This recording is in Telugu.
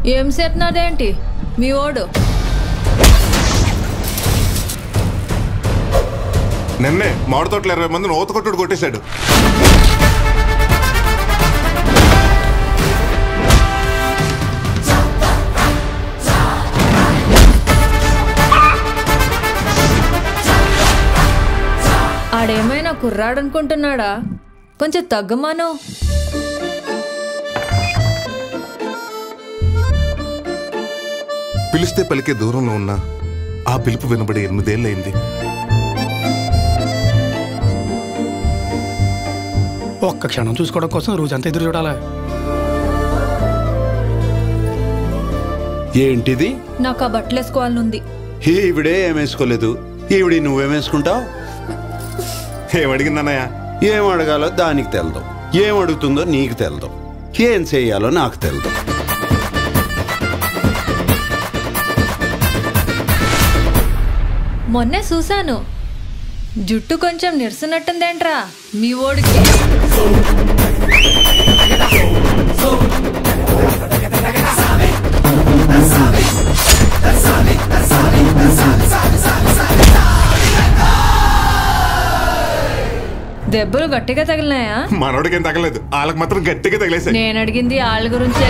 ఏం చేస్తున్నాడేంటి మీ ఓడు? నిన్నే మామిడి తోటలు 20 మందిని ఓత కొట్టుడు కొట్టేశాడు. ఆడేమైనా కుర్రాడనుకుంటున్నాడా? కొంచెం తగ్గమాను. పిలిస్తే పలికే దూరంలో ఉన్న ఆ పిలుపు వినబడి 8 ఏళ్ళయింది. ఒక్క క్షణం చూసుకోవడం కోసం రోజంతా ఎదురు చూడాలా? ఏంటిది? నాకు ఆ బట్టలు వేసుకోవాలనుంది. ఈవిడే ఏమేసుకోలేదు, ఈవిడి నువ్వేమేసుకుంటావు? ఏమడిగిందన్నయ్య? ఏం అడగాలో దానికి తెలదు, ఏం అడుగుతుందో నీకు తెలదు, ఏం చెయ్యాలో నాకు తెలదు. మొన్నే చూశాను, జుట్టు కొంచెం నిరసనట్టుందేంట్రా మీ ఓడికి? దెబ్బలు గట్టిగా తగిలినాయా? మనోడికి ఏం తగలేదు, వాళ్ళకి మాత్రం గట్టిగా తగిలేసాయి. నేను అడిగింది వాళ్ళ గురించే.